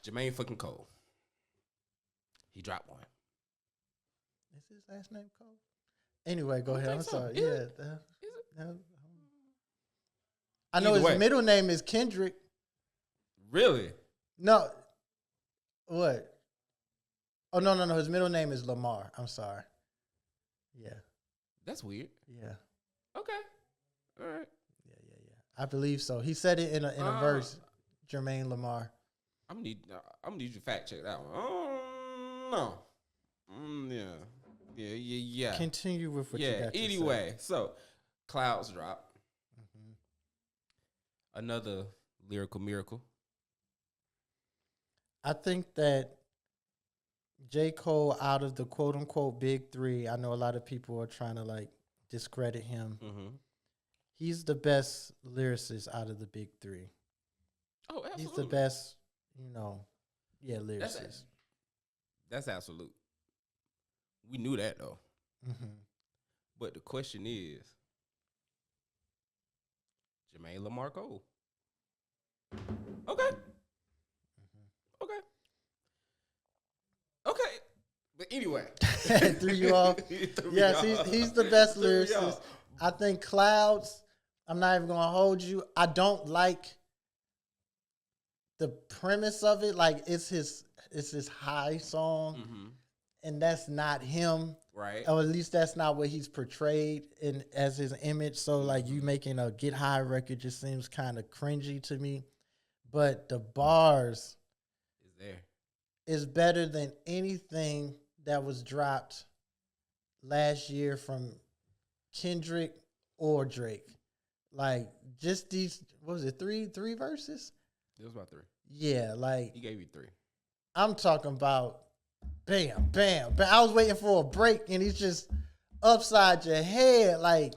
Jermaine fucking Cole. He dropped one. Is his last name Cole? Anyway, go ahead. I'm sorry. Is it? I know Either his way. middle name is Kendrick. Really? No. What? Oh, no. His middle name is Lamar. I'm sorry. Yeah. That's weird. Yeah. Okay. All right. Yeah. I believe so. He said it in a verse, Jermaine Lamar. I'm gonna need you to fact check that one. No. Yeah. Continue with what you got to say. Anyway, so Clouds drop. Another lyrical miracle. I think that J. Cole, out of the quote unquote big three, I know a lot of people are trying to like discredit him. Mm-hmm. He's the best lyricist out of the big three. Oh, absolutely. He's the best, lyricist. That's absolute. We knew that though. Mm-hmm. But the question is, Jermaine Lamar Cole. Okay. Okay. But anyway. Threw you off. Yes, he's the best lyricist. I think Clouds, I'm not even going to hold you. I don't like the premise of it. Like, it's his high song, and that's not him. Right. Or at least that's not what he's portrayed as his image. So, like, you making a Get High record just seems kind of cringy to me. But the bars is better than anything that was dropped last year from Kendrick or Drake. Like, just these, what was it, three verses? It was about 3. Yeah, like. He gave you 3. I'm talking about bam, bam, bam. I was waiting for a break, and he's just upside your head, like,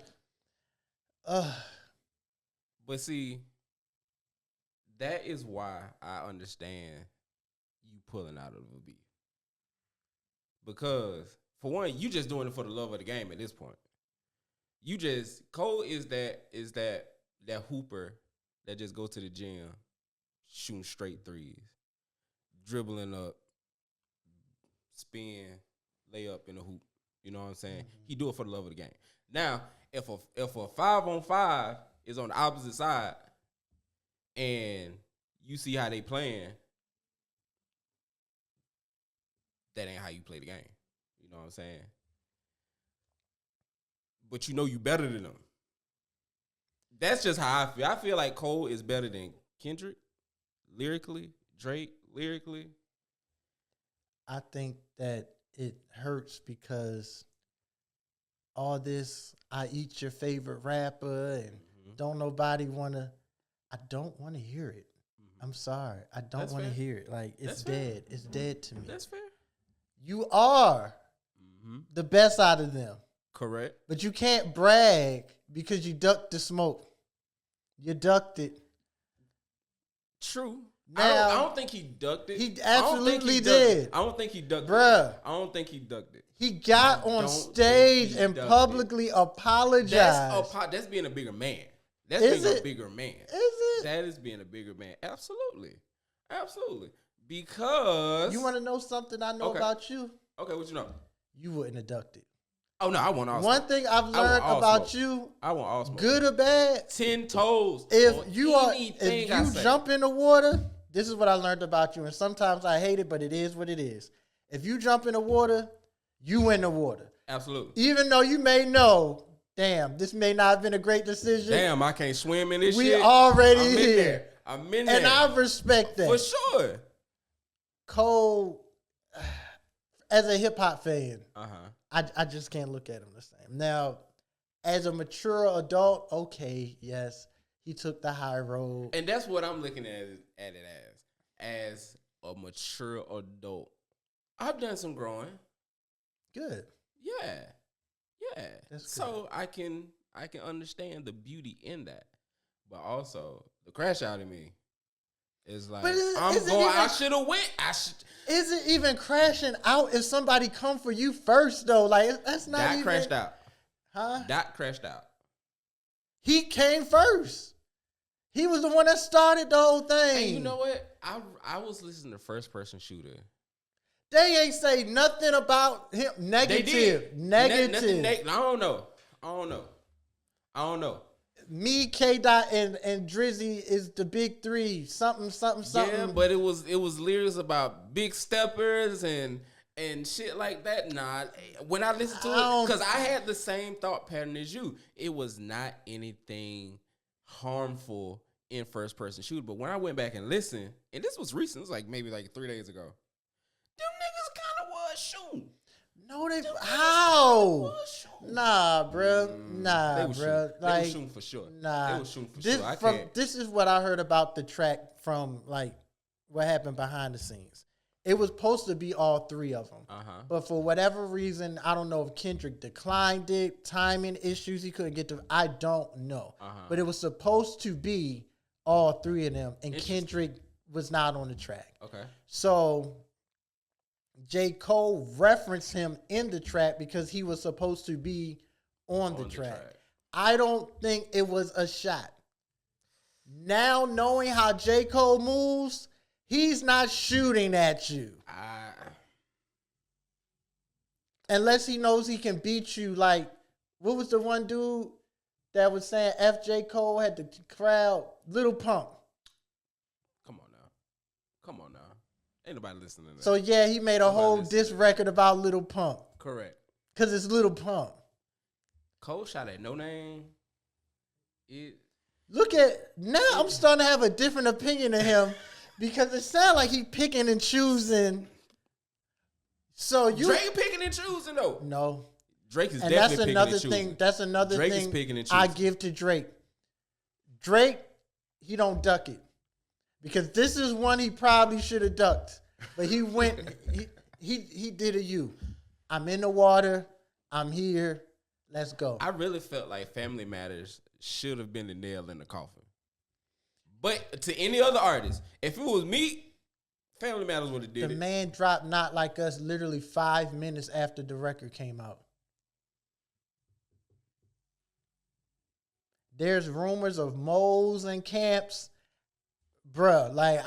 But see, that is why I understand you pulling out of the beat. Because, for one, you just doing it for the love of the game at this point. Cole is that hooper that just go to the gym, shooting straight threes, dribbling up, spin, lay up in the hoop. You know what I'm saying? He do it for the love of the game. Now, if a 5-on-5 is on the opposite side and you see how they playing, that ain't how you play the game. You know what I'm saying? But you know you better than them. That's just how I feel. I feel like Cole is better than Kendrick lyrically, Drake lyrically. I think that it hurts because all this, I eat your favorite rapper, and don't nobody I don't want to hear it. I'm sorry. I don't want to hear it. Like, it's dead. It's dead to me. That's fair. You are the best out of them. Correct. But you can't brag because you ducked the smoke. You ducked it. True. Now, I don't think he ducked it. He absolutely did. I don't think he ducked Bruh. it. I don't think he ducked it. He got on stage and publicly apologized. That's being a bigger man. That's Is being it? a bigger man. Is it? That is being a bigger man. Absolutely. Absolutely. Because You want to know something I know about you? Okay, what you know? You wouldn't have ducked it. Oh no, I want all One smoke. thing I've want learned all about smoke. you, I want all smoke. good or bad, 10 toes. if you anything I say. jump in the water, this is what I learned about you. And sometimes I hate it, but it is what it is. If you jump in the water, you in the water. Absolutely. Even though you may know, damn, this may not have been a great decision. Damn, I can't swim in this we shit. already I'm in here. there. I'm in there. And I respect that. For sure. Cole, as a hip hop fan, Uh-huh. I just can't look at him the same. Now, as a mature adult, okay, yes, he took the high road. And that's what I'm looking at it as a mature adult. I've done some growing. Good. Yeah. That's so I can understand the beauty in that. But also the crash out of me is like I should have went. Is it even crashing out if somebody come for you first though? Like, that's not even crashed out. Huh? Dot crashed out. He came first. He was the one that started the whole thing. And you know what? I was listening to First Person Shooter. They ain't say nothing about him. Negative. They did. Negative. I don't know. Me, K Dot, and Drizzy is the big three. Something. Yeah, but it was lyrics about big steppers and shit like that. Nah, when I listened to it, because I had the same thought pattern as you. It was not anything harmful in First Person Shooter. But when I went back and listened, and this was recent, it was like maybe like 3 days ago. Them niggas kind of was shooting. No, how? Nah, bro. Nah, bro. Like, they were shooting for sure. Nah, they were shooting for sure. This is what I heard about the track from like what happened behind the scenes. It was supposed to be all three of them, but for whatever reason, I don't know if Kendrick declined it, timing issues, he couldn't get to. I don't know, but it was supposed to be all three of them, and Kendrick was not on the track. Okay, so J. Cole referenced him in the track because he was supposed to be on the track. I don't think it was a shot. Now knowing how J. Cole moves, he's not shooting at you. Unless he knows he can beat you. Like, what was the one dude that was saying J. Cole had the crowd? Lil Pump. Come on now. Ain't nobody listening to that. So, yeah, he made a whole diss record about Lil Pump. Correct. Because it's Lil Pump. Cole shot at No Name. Now I'm starting to have a different opinion of him because it sounds like he picking and choosing. So Drake picking and choosing though. No. Drake is definitely picking and choosing. That's another Drake thing is picking and choosing. I give to Drake. Drake, he don't duck it. Because this is one he probably should have ducked. But he went, he did a you. I'm in the water. I'm here. Let's go. I really felt like Family Matters should have been the nail in the coffin. But to any other artist, if it was me, Family Matters would have did it. The man dropped Not Like Us literally 5 minutes after the record came out. There's rumors of moles and camps. Bruh, like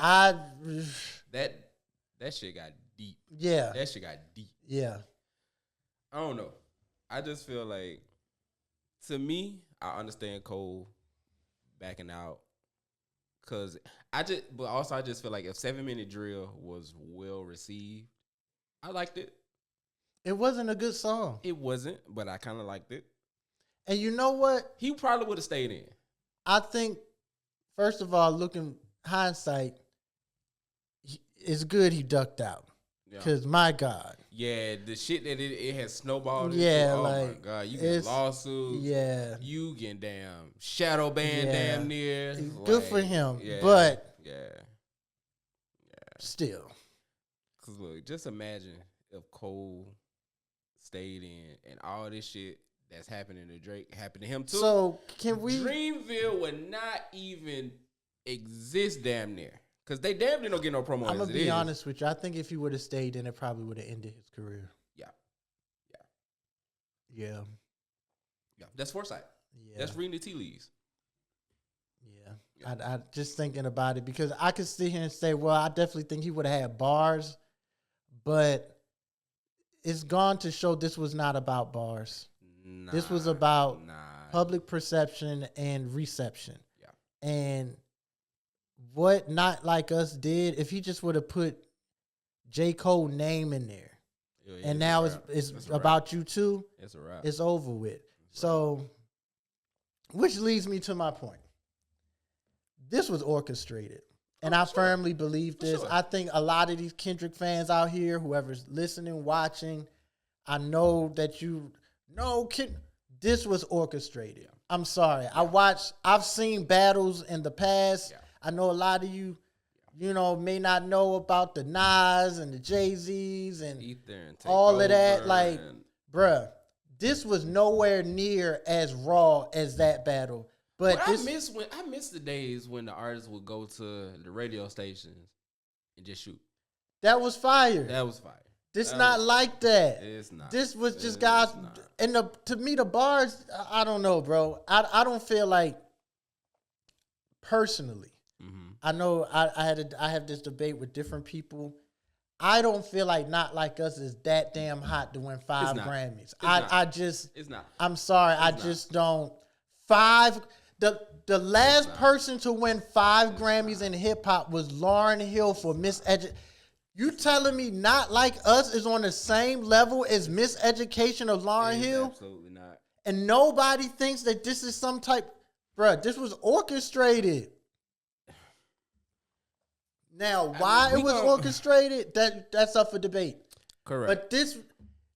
that shit got deep. Yeah. That shit got deep. Yeah. I don't know. I just feel like, to me, I understand Cole backing out. But also I just feel like if 7 Minute Drill was well received, I liked it. It wasn't a good song. It wasn't, but I kind of liked it. And you know what? He probably would have stayed in. I think, first of all, looking hindsight, it's good he ducked out. Because, my God. Yeah, the shit that it has snowballed into, oh, my God. You get lawsuits. Yeah. You get damn shadow banned damn near. Good for him. Yeah, but yeah. Still. Because, look, just imagine if Cole stayed in and all this shit that's happening to Drake happened to him, too. So, can we... Dreamville would not even exist damn near. Because they damn near don't get no promo. I'm going to be honest with you. I think if he would have stayed, then it probably would have ended his career. Yeah. That's foresight. Yeah. That's reading the tea leaves. Yeah. I just thinking about it because I could sit here and say, well, I definitely think he would have had bars, but it's gone to show this was not about bars. This was about public perception and reception. Yeah. And what Not Like Us did, if he just would have put J. Cole name in there, and now it's about you too, it's a wrap. It's over with. So, which leads me to my point. This was orchestrated. And I firmly believe this. I think a lot of these Kendrick fans out here, whoever's listening, watching, I know that you know this was orchestrated. I'm sorry. I've seen battles in the past. I know a lot of you, may not know about the Nas and the Jay-Z's and all of that. Like, bruh, this was nowhere near as raw as that battle. But I miss the days when the artists would go to the radio stations and just shoot. That was fire. This not like that. It's not. This was just guys. And to me, the bars, I don't know, bro. I don't feel like personally, I know I have this debate with different people. I don't feel like Not Like Us is that damn hot to win 5 Grammys. It's not. I'm sorry. I just don't. 5. The last person to win 5 Grammys in hip hop was Lauryn Hill for Miseducation. You telling me Not Like Us is on the same level as Miseducation of Lauryn Hill? Absolutely not. And nobody thinks that this is some type. Bruh, this was orchestrated. Now, why it was orchestrated, that's up for debate. Correct. But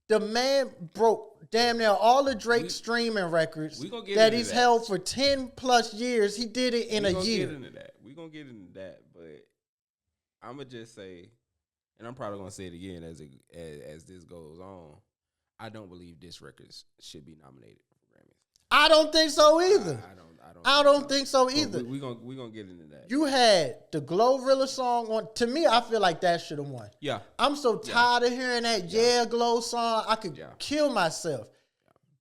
the man broke damn near all the Drake streaming records that he's held for 10 plus years. He did it in a year. We're going to get into that. But I'm going to just say, and I'm probably going to say it again as this goes on, I don't believe this record should be nominated for Grammys. I don't think so either. I don't think so either. We're gonna get into that. You had the Glorilla song on. To me, I feel like that should have won. Yeah. I'm so tired of hearing that Glow song. I could kill myself.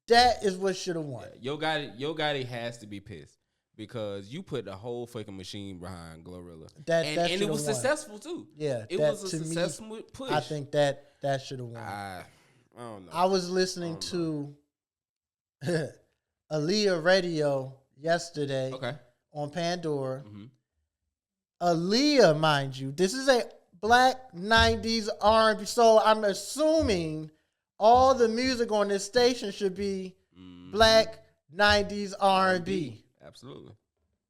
That is what should have won. Yo Gotti has to be pissed because you put the whole fucking machine behind Glorilla. And it was successful too. Yeah. It was a successful push. I think that should have won. I don't know. I was listening to Aaliyah Radio yesterday on Pandora. Aaliyah, mind you, this is a black 90s R&B, so I'm assuming all the music on this station should be black 90s R&B. Absolutely.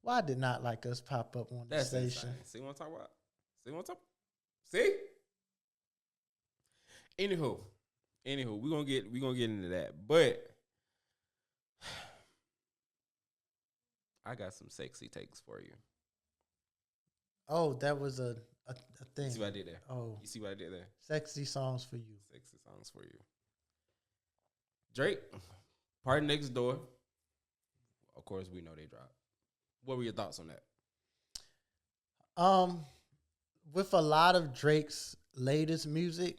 Why did Not Like Us pop up on the station? Insane. See what I'm talking about? See? Anywho, we're gonna get into that. But I got some sexy takes for you. Oh, that was a thing. You see what I did there? Oh. You see what I did there? Sexy songs for you. Sexy songs for you. Drake, PartyNextDoor. Of course, we know they dropped. What were your thoughts on that? With a lot of Drake's latest music,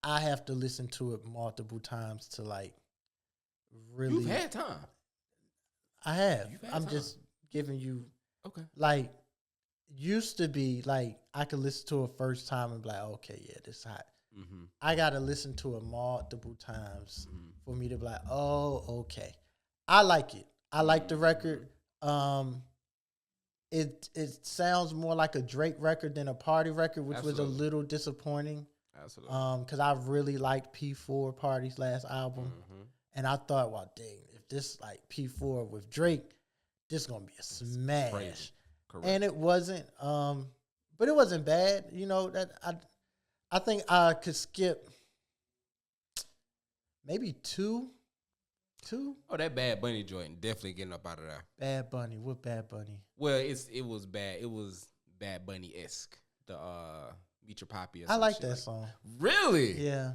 I have to listen to it multiple times to like really. You've had time. I have. I'm just giving you. Okay. Like, used to be like I could listen to it first time and be like, okay, yeah, this hot. I gotta listen to it multiple times for me to be like, oh, okay. I like it. I like the record. It sounds more like a Drake record than a Party record, which was a little disappointing. Absolutely. Because I really liked P4 Party's last album, and I thought, well, dang, if this like P4 with Drake, this is gonna be a smash. Crazy. Correct. And it wasn't. But it wasn't bad. You know that I think I could skip maybe two. Oh, that Bad Bunny joint definitely getting up out of there. Bad Bunny. What Bad Bunny? Well, it was bad. It was Bad Bunny-esque. The Meet Your Poppy. I like that song. Really? Yeah.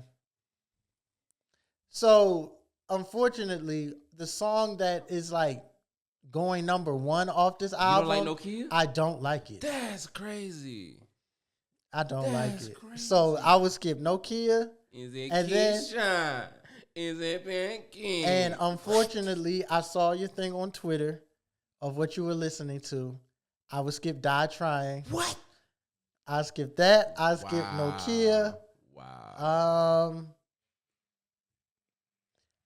So unfortunately, the song that is like going number 1 off this album. You don't like Nokia? I don't like it. That's crazy. I don't like it. Crazy. So I would skip Nokia. Is it Keisha? Is it Pinky? And unfortunately, I saw your thing on Twitter of what you were listening to. I would skip Die Trying. What? I skip that. I skip Nokia. Wow.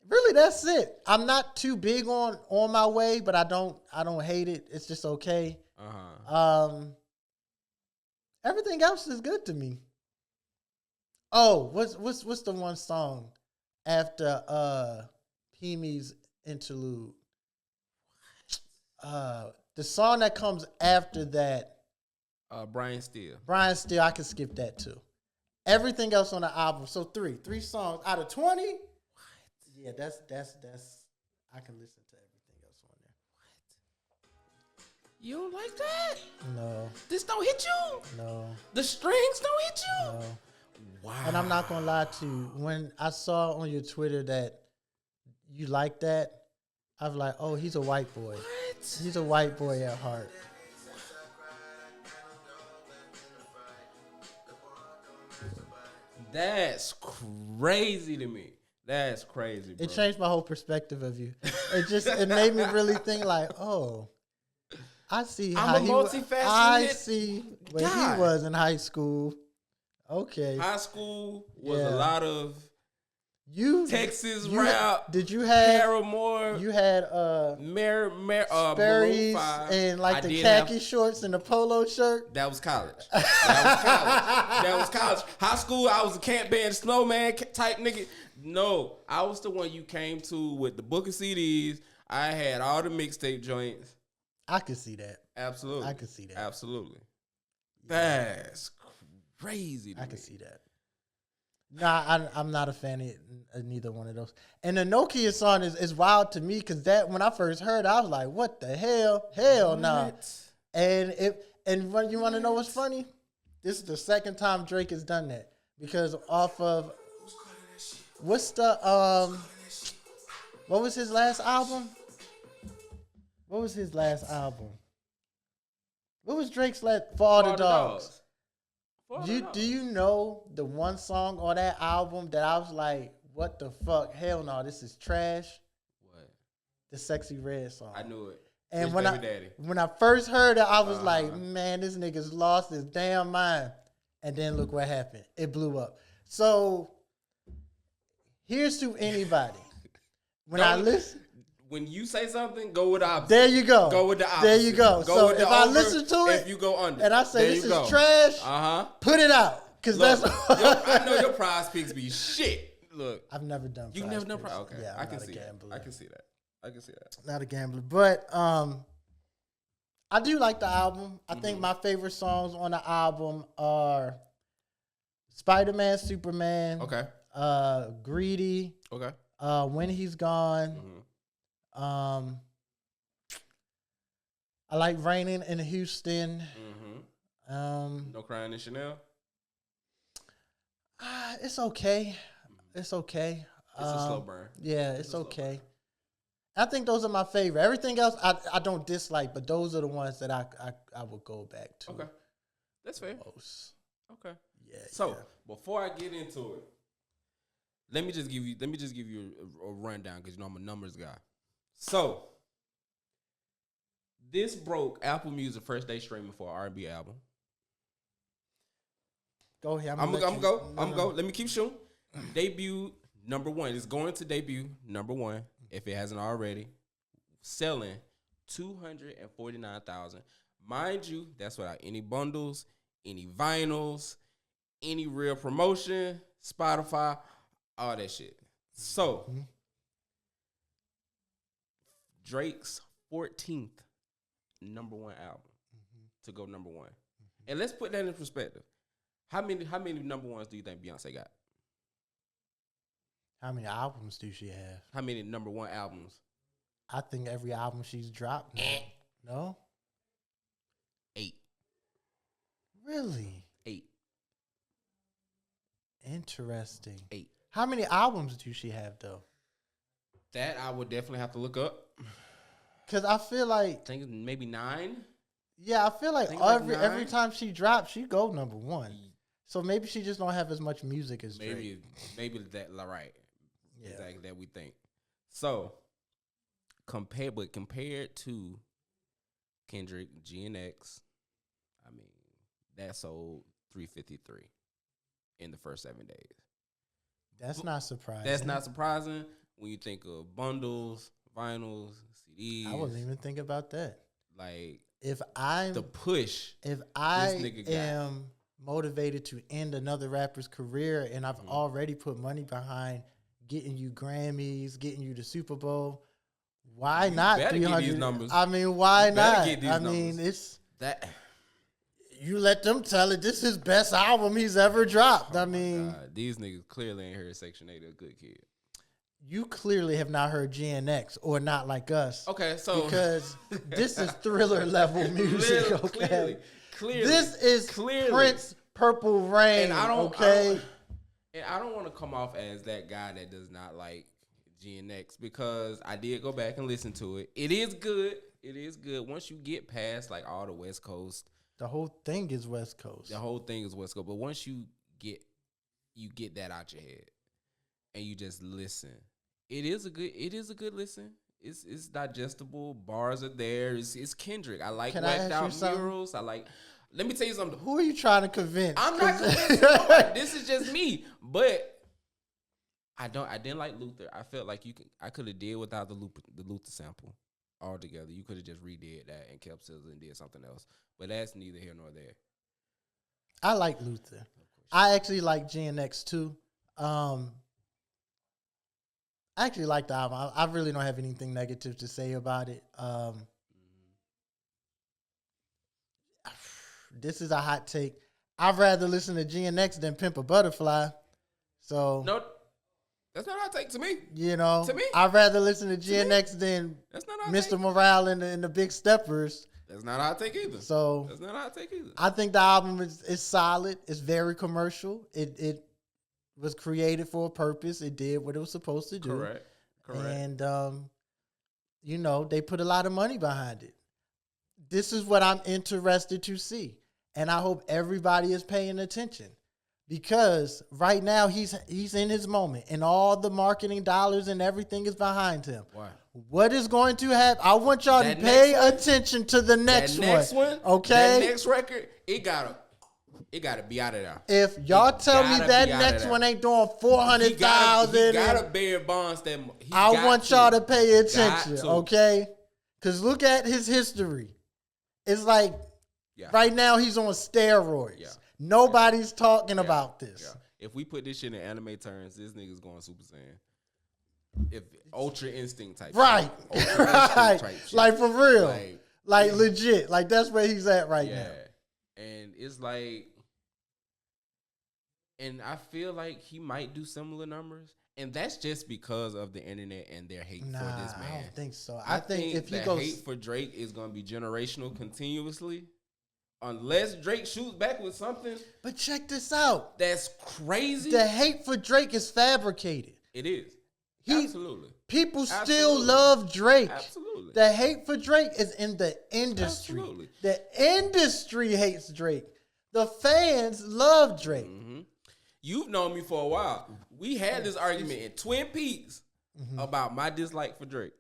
Really, that's it. I'm not too big on My Way, but I don't hate it. It's just okay. Everything else is good to me. Oh, what's the one song after Pee-me's interlude? The song that comes after that. Brian Steele. I can skip that too. Everything else on the album. So three songs out of 20. What? Yeah, that's. I can listen to everything else on there. What? You don't like that? No. This don't hit you? No. The strings don't hit you? No. Wow. And I'm not gonna lie to you. When I saw on your Twitter that you like that, I was like, oh, he's a white boy. What? He's a white boy at heart. That's crazy to me. That's crazy, bro. It changed my whole perspective of you. It made me really think like, oh, I see I'm how a he multifaceted I see when guy. he was in high school. Okay. High school was a lot of Texas rap. Did you have Paramore? You had Sperry's Maroon 5. and like the khaki shorts and the polo shirt. That was college. That was college. High school, I was a camp band snowman type nigga. No, I was the one you came to with the book of CDs. I had all the mixtape joints. I could see that. Absolutely. I could see that. Absolutely. That's crazy. I could see that. Nah, I'm not a fan of neither one of those. And the Nokia song is wild to me because that when I first heard it, I was like, what the hell? Hell no. Nah. And when you want to know what's funny? This is the second time Drake has done that. Because off of what's the what was his last album? What was his last album? What was Drake's last For All the Dogs? Do you know the one song on that album that I was like, what the fuck? Hell no, this is trash. What? The Sexy Red song. I knew it. And when I first heard it, I was like, man, this nigga's lost his damn mind. And then look what happened. It blew up. So here's to anybody. When you say something, go with the opposite. There you go. Go with the opposite. There you go. So if I listen to it, if you go under, and I say this is trash, put it out. Because that's I know your prize picks be shit. Look, I've never done. You've never done prize. Okay, yeah, I can see that. I can see that. I can see that. Not a gambler, but I do like the album. I think my favorite songs on the album are Spider-Man, Superman. Okay. Greedy. Okay. When He's Gone. I like Raining in Houston. No Crying in Chanel. It's okay. It's okay. It's a slow burn. Yeah, it's okay. I think those are my favorite. Everything else I don't dislike, but those are the ones that I would go back to. Okay, that's fair. Most. Okay. Yeah. So before I get into it, let me just give you a rundown because you know I'm a numbers guy. So this broke Apple Music first day streaming for an R&B album. Go ahead. I'm gonna go. Let me keep shooting. Debut number one. It's going to debut number one if it hasn't already. Selling 249,000. Mind you, that's without any bundles, any vinyls, any real promotion, Spotify, all that shit. So Drake's 14th number one album to go number one. And let's put that in perspective. How many number ones do you think Beyonce got? How many albums do she have? How many number one albums? I think every album she's dropped. No? 8. Really? 8. Interesting. 8. How many albums do she have though? That I would definitely have to look up. Cause I feel like I think maybe 9. Yeah, I feel like every time she drops, she go number one. So maybe she just don't have as much music as Drake. Maybe that right. Yeah. Exactly that we think. So compared to Kendrick, GNX, I mean, that sold 353 in the first 7 days. That's not surprising. That's not surprising when you think of bundles, vinyls, CDs. I wasn't even thinking about that. Like if I am motivated to end another rapper's career and I've already put money behind getting you Grammys, getting you the Super Bowl, why not 300? I mean, why not? I mean, it's that you let them tell it. This is his best album he's ever dropped. I mean, these niggas clearly ain't heard Section 8 of a Good Kid. You clearly have not heard GNX or Not Like Us. Okay, so because this is Thriller level music. Okay, clearly, this is Prince, Purple Rain. And I don't want to come off as that guy that does not like GNX because I did go back and listen to it. It is good. It is good once you get past like all the West Coast. The whole thing is West Coast. The whole thing is West Coast. But once you get that out your head and you just listen. It is a good listen. it's digestible. Bars are there. It's Kendrick. I like Can I whacked ask you out murals. I like. Let me tell you something. Who are you trying to convince? I'm not convinced. Nobody. This is just me. But I didn't like Luther. I felt like I could have did without the Luther sample altogether. You could have just redid that and kept SZA and did something else. But that's neither here nor there. I like Luther. I actually like GNX too. I actually like the album. I really don't have anything negative to say about it. This is a hot take. I'd rather listen to GNX than Pimp a Butterfly. So no, that's not a hot take to me. You know, to me, I'd rather listen to GNX than that's not a Mr. take. Morale and the Big Steppers. That's not a hot take either. So that's not a hot take either. I think the album is solid. It's very commercial. It was created for a purpose. It did what it was supposed to do. Correct. And you know, they put a lot of money behind it. This is what I'm interested to see. And I hope everybody is paying attention. Because right now he's in his moment and all the marketing dollars and everything is behind him. Why? What is going to happen? I want y'all to pay attention to the next one. Okay? That next record, it gotta be out of there. If y'all tell me that next one ain't doing 400,000, he gotta bear bonds that I want y'all to pay attention, okay? Because look at his history. It's like right now he's on steroids. Yeah. Nobody's talking about this. Yeah. If we put this shit in anime terms, this nigga's going Super Saiyan. If Ultra Instinct type right. shit. Right. Type shit. Like for real. Like legit. Like that's where he's at right now. And it's like, and I feel like he might do similar numbers. And that's just because of the internet and their hate for this man. I don't think so. I think if he the goes, hate for Drake is going to be generational continuously. Unless Drake shoots back with something. But check this out. That's crazy. The hate for Drake is fabricated. It is. Absolutely. People still love Drake. Absolutely. The hate for Drake is in the industry. Absolutely. The industry hates Drake. The fans love Drake. Mm-hmm. You've known me for a while. We had this argument in Twin Peaks about my dislike for Drake.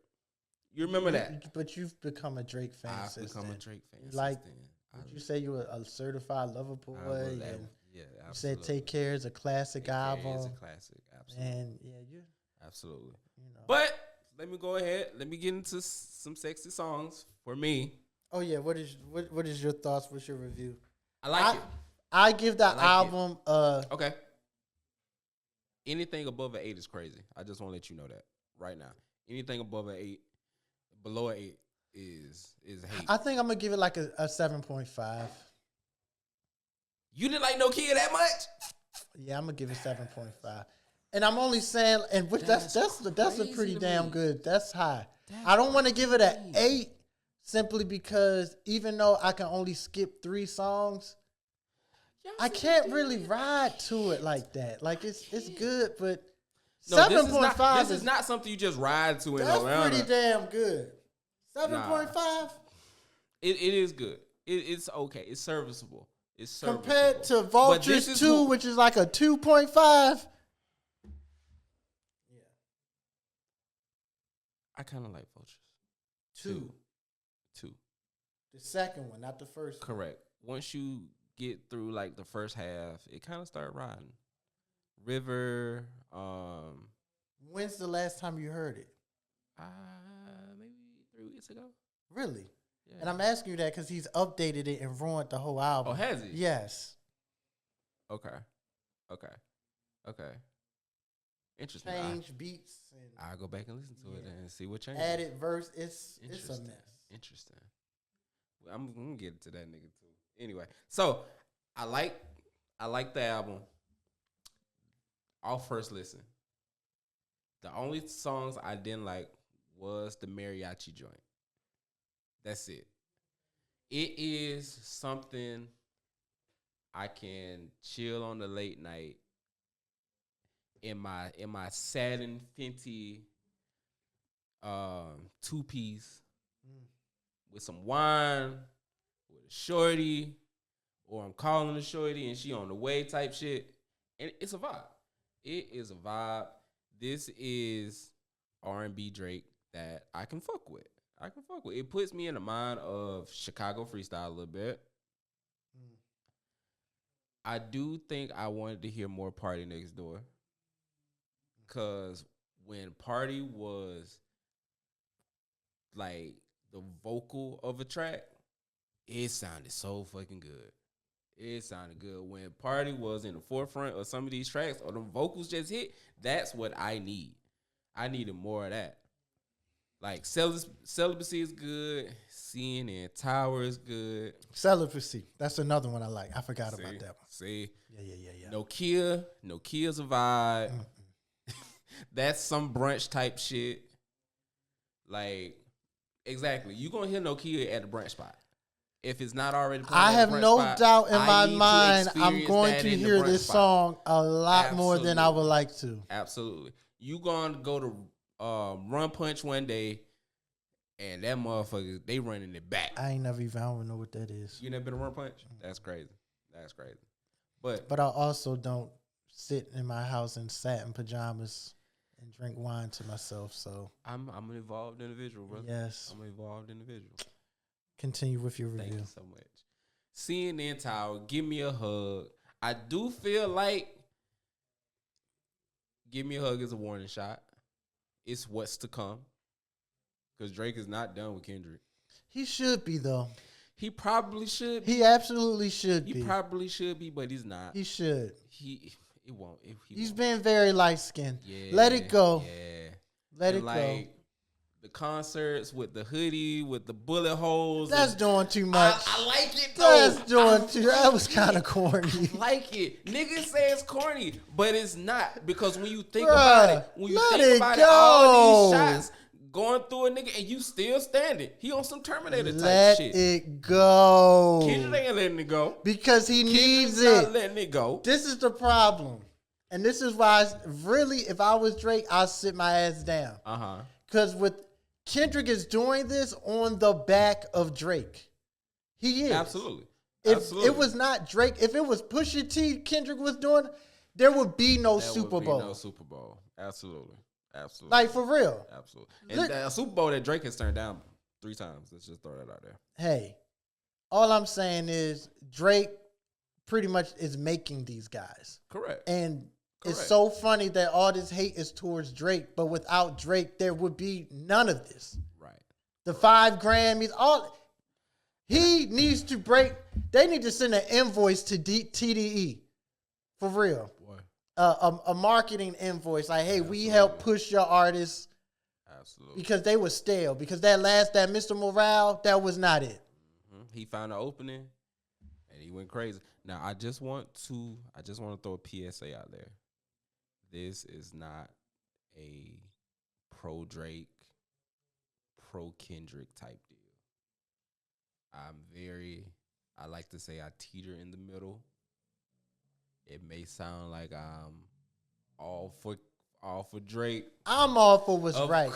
You remember that? But you've become a Drake fan. I've become a Drake fan. Like, would you say you were a certified lover boy? Yeah, you said "Take Care" is a classic album. It's a classic, absolutely. And you absolutely. You know. But let me go ahead. Let me get into some sexy songs for me. Oh yeah, what is your thoughts? What's your review? I like it. I give that album okay. Anything above an 8 is crazy. I just want to let you know that right now. Anything above an 8, below an 8 is hate. I think I'm gonna give it like a 7.5. You didn't like No Kid that much? Yeah, I'm gonna give it 7.5. And I'm only saying, and which that's a pretty damn good. That's high. I don't want to give it an 8 simply because even though I can only skip 3 songs, I can't really ride to it like that. Like it's good, but 7.5. This is not something you just ride to. That's pretty damn good. 7.5. It is good. It's okay. It's serviceable. It's serviceable. Compared to Vultures 2, which is like a 2.5. Yeah. I kind of like Vultures. 2. The second one, not the first one. Correct. Once you get through like the first half, it kind of start riding. River. When's the last time you heard it? Maybe 3 weeks ago. Really? Yeah. And I'm asking you that because he's updated it and ruined the whole album. Oh, has he? Yes. Okay. Interesting. Change beats. And I'll go back and listen to it and see what changes. Added verse. It's a mess. Interesting. I'm gonna get to that nigga too. Anyway, so I like the album. Off first listen. The only songs I didn't like was the mariachi joint. That's it. It is something I can chill on the late night in my satin Fenty 2-piece with some wine, with a shorty, or I'm calling a shorty and she on the way type shit. And it's a vibe. It is a vibe. This is R&B Drake that I can fuck with. It puts me in the mind of Chicago freestyle a little bit. I do think I wanted to hear more Party Next Door. Cause when Party was like the vocal of a track, it sounded so fucking good. It sounded good. When Party was in the forefront of some of these tracks or the vocals just hit, that's what I need. I needed more of that. Like Celibacy is good. CNN Tower is good. Celibacy. That's another one I like. I forgot about that one. See? Yeah. Nokia's a vibe. That's some brunch type shit. Like, exactly. You gonna hear Nokia at the brunch spot. If it's not already playing I have no spot, doubt in my mind I'm going to hear this song a lot more than I would like to. Absolutely. You gonna go to Run Punch one day, and that motherfucker, they running it back. I don't even know what that is. You never been to Run Punch? That's crazy. But I also don't sit in my house in satin pajamas and drink wine to myself. So I'm an evolved individual, brother. Yes. I'm an evolved individual. Continue with your review. Thank you so much. CNN Tower, Give Me a Hug. I do feel like Give Me a Hug is a warning shot. It's what's to come. Because Drake is not done with Kendrick. He should be, though. He probably should be. He absolutely should be. He probably should be, but he's not. He should. It won't. He's been very light-skinned. Yeah. Let it go. Yeah. Let it go. The concerts with the hoodie, with the bullet holes. That's doing too much. I like it, though. That's doing too. That was kind of corny. I like it. Niggas say it's corny, but it's not. Because when you think about it, all these shots going through a nigga and you still standing. He on some Terminator type shit. Let it go. Kendrick ain't letting it go. Because he needs it. Not letting it go. This is the problem. And this is why, really, if I was Drake, I'd sit my ass down. Because with Kendrick is doing this on the back of Drake. He is. Absolutely. If it was not Drake, if it was Pusha T, Kendrick was doing, there would be no Super Bowl. No Super Bowl. Absolutely. Like, for real. Absolutely. And a Super Bowl that Drake has turned down 3 times. Let's just throw that out there. Hey, all I'm saying is Drake pretty much is making these guys. Correct. And it's so funny that all this hate is towards Drake, but without Drake, there would be none of this. Right. The 5 Grammys, he needs to break. They need to send an invoice to TDE. For real. Boy. A marketing invoice. Like, hey, we help push your artists. Absolutely. Because they were stale. Because that Mr. Morale, that was not it. Mm-hmm. He found an opening and he went crazy. Now, I just want to throw a PSA out there. This is not a pro Drake, pro Kendrick type deal. I like to say I teeter in the middle. It may sound like I'm all for Drake. I'm all for what's right.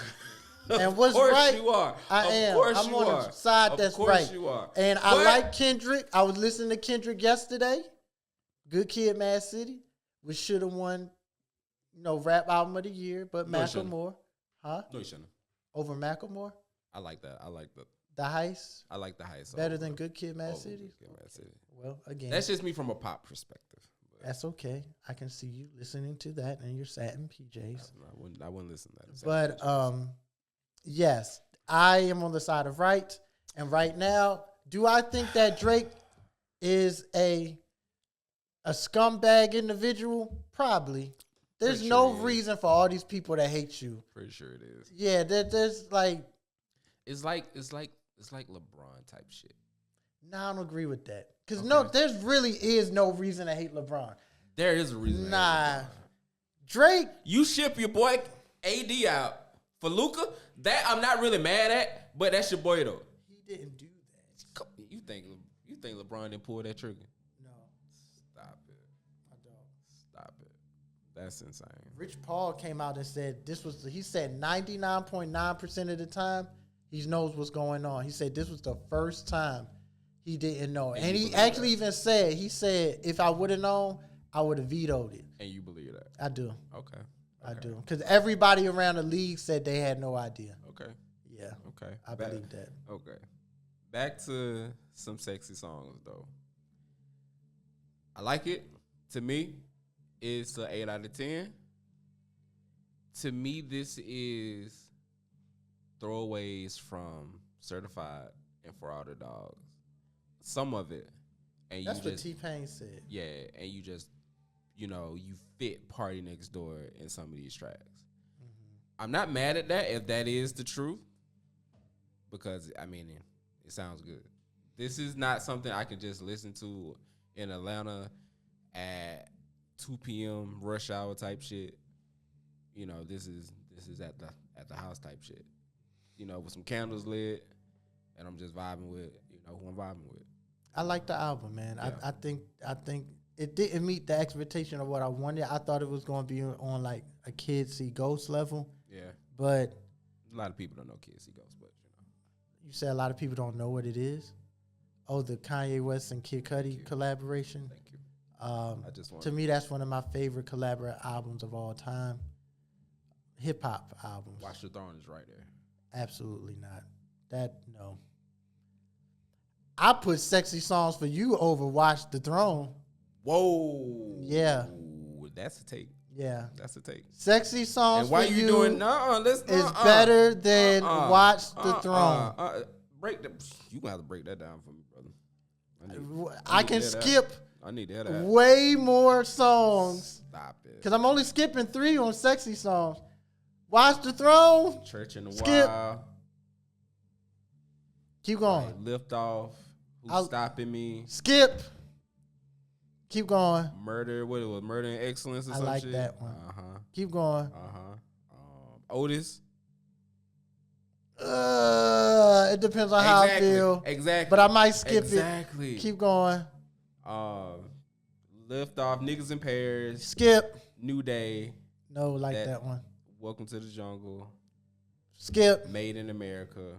And what's right, you are. I am. I'm on the side that's right. Of course you are. And I like Kendrick. I was listening to Kendrick yesterday. Good Kid, Mad City, which should have won, rap album of the year, but Macklemore. Huh? No, you shouldn't. Over Macklemore? I like that. The Heist? I like The Heist. Better than Good Kid, Mad City? Good Kid, Mad City. Well, again. That's just me from a pop perspective. That's okay. I can see you listening to that in your satin PJs. I wouldn't listen to that. But, yes, I am on the side of right. And right now, do I think that Drake is a scumbag individual? Probably. There's no reason for all these people that hate you. Pretty sure it is. Yeah, there's like it's like LeBron type shit. Nah, I don't agree with that. Because there really is no reason to hate LeBron. There is a reason. Nah. Drake. You ship your boy AD out for Luka. That I'm not really mad at, but that's your boy though. He didn't do that. You think LeBron didn't pull that trigger? No. Stop it. I don't. Stop it. That's insane. Rich Paul came out and said he said 99.9% of the time he knows what's going on. He said this was the first time he didn't know. And he actually even said, if I would have known, I would have vetoed it. And you believe that? I do. Okay. I do. Because everybody around the league said they had no idea. Okay. Yeah. Okay. I believe that. Okay. Back to some sexy songs though. I like it. To me, it's an 8 out of 10. To me, this is throwaways from Certified and For All the Dogs. Some of it. And That's you what just, T-Pain said. yeah, and you just, you fit Party Next Door in some of these tracks. Mm-hmm. I'm not mad at that if that is the truth, because, I mean, it sounds good. This is not something I can just listen to in Atlanta at 2 p.m. rush hour type shit. This is at the house type shit. With some candles lit, and I'm just vibing with who I'm vibing with. I like the album, man. Yeah. I think it didn't meet the expectation of what I wanted. I thought it was going to be on like a Kids See Ghost level. Yeah. But a lot of people don't know Kids See Ghost, but you said a lot of people don't know what it is. Oh, the Kanye West and Kid Cudi collaboration. Thank you. To me, that's one of my favorite collaborative albums of all time. Hip hop albums. Watch the Throne is right there. Absolutely not. No. I put Sexy Songs for You over Watch the Throne. Whoa. Yeah. That's a take. Yeah. That's a take. Sexy Songs and why for you doing is better than Watch the Throne. You gonna have to break that down for me, brother. I can skip I need that way more songs. Stop it. Because I'm only skipping 3 on Sexy Songs. Watch the Throne. Church in the Skip. Wild. Keep going. Like, Lift Off. Who's Stopping Me? Skip. Keep going. Murder. What it was? Murder and Excellence or I some like shit? that one. Uh-huh. Keep going. Uh-huh. Otis. It depends on how I feel. Exactly. But I might skip it. Keep going. Lift Off. Niggas in Paris. Skip. New Day. No, that one. Welcome to the Jungle. Skip. Made in America.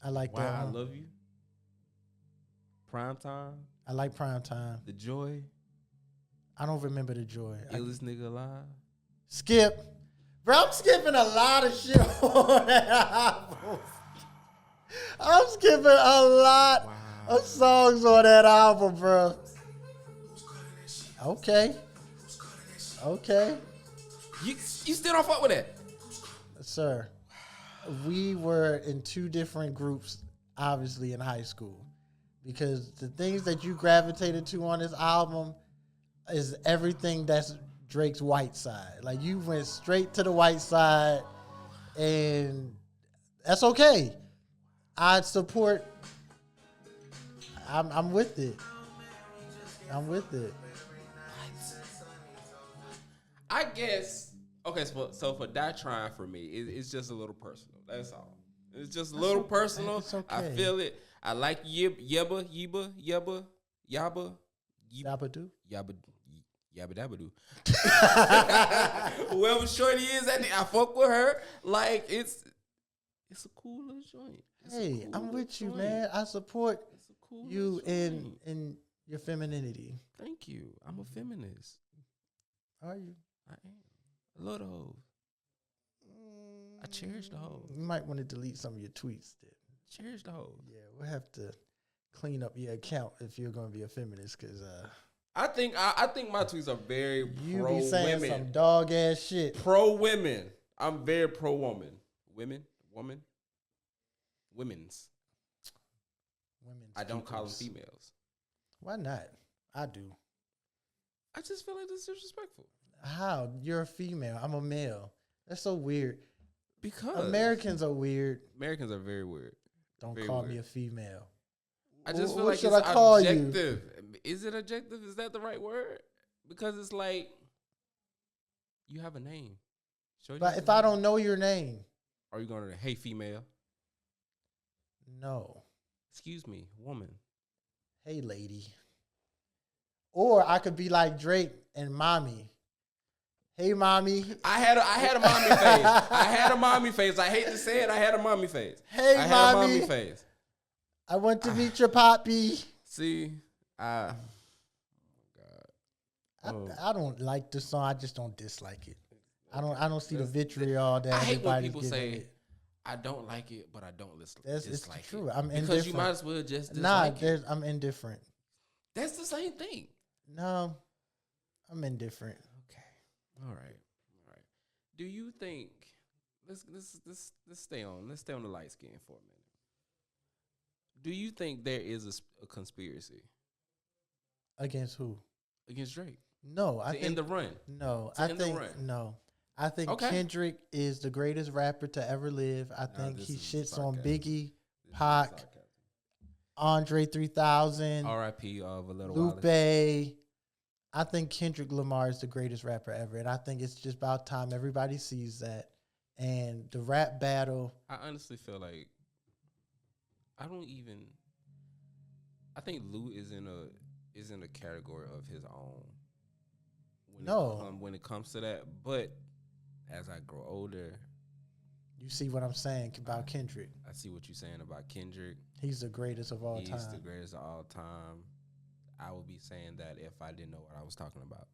I like that one. I Love You. Prime Time. I like Prime Time. The Joy. I don't remember The Joy. Illest Nigga Alive. Skip. Bro, I'm skipping a lot of shit on that album. I'm skipping a lot of songs on that album, bro. Okay. You still don't fuck with that? Sir, we were in 2 different groups, obviously, in high school. Because the things that you gravitated to on this album is everything that's Drake's white side. Like, you went straight to the white side, and that's okay. I support. I'm with it. I'm with it. I guess. Okay, so for that trying for me, it's just a little personal. That's all. It's just a little personal. It's okay. I feel it. I like Yabba Dabba-doo? Yabba dabba doo. Whoever shorty is, I fuck with her. Like it's a cool little joint. Hey, I'm with you, man. I support you in your femininity. Thank you. I'm a feminist. Are you? I am. I love the hoes. I cherish the hoes. You might want to delete some of your tweets then. Cherish the hoes. Yeah, we'll have to clean up your account if you're going to be a feminist, because I think my tweets are very you pro be saying women. some dog ass shit. Pro women. I'm very pro woman. Women's. I don't call them females. Why not? I do. I just feel like this is disrespectful. How? You're a female. I'm a male. That's so weird. Because Americans are weird. Americans are very weird. Don't very call weird. me a female. I just feel what like should it's I call objective. Is it objective? Is that the right word? Because it's like you have a name. But if I don't know your name, are you going to hey female? No. Excuse me, woman. Hey lady. Or I could be like Drake and mommy. Hey mommy. I had a mommy face. I had a mommy face. I hate to say it. I had a mommy face. Hey I mommy. had a mommy face. I went to meet your poppy. See, I don't like the song. I just don't dislike it. I don't see the vitriol that I hate when everybody's people giving say, it. I don't like it, but I don't It's dislike true. it. I'm because indifferent. you might as well just dislike it. I'm indifferent. That's the same thing. No, I'm indifferent. Okay. All right. Do you think let's stay on the light skin for a minute. Do you think there is a conspiracy Against who? against Drake? No, I think end the run. No, To I end the think run. no. I think Okay. Kendrick is the greatest rapper to ever live. I think this he is shits on sarcasm. Biggie, Pac, Andre 3000, R.I.P. Valetta Lupe. Wallace. I think Kendrick Lamar is the greatest rapper ever, and I think it's just about time everybody sees that. And the rap battle, I honestly feel like I think Lou is in a category of his own. When it comes to that, but as I grow older, you see what I'm saying about Kendrick. I see what you're saying about Kendrick. He's the greatest of all time. He's the greatest of all time. I would be saying that if I didn't know what I was talking about.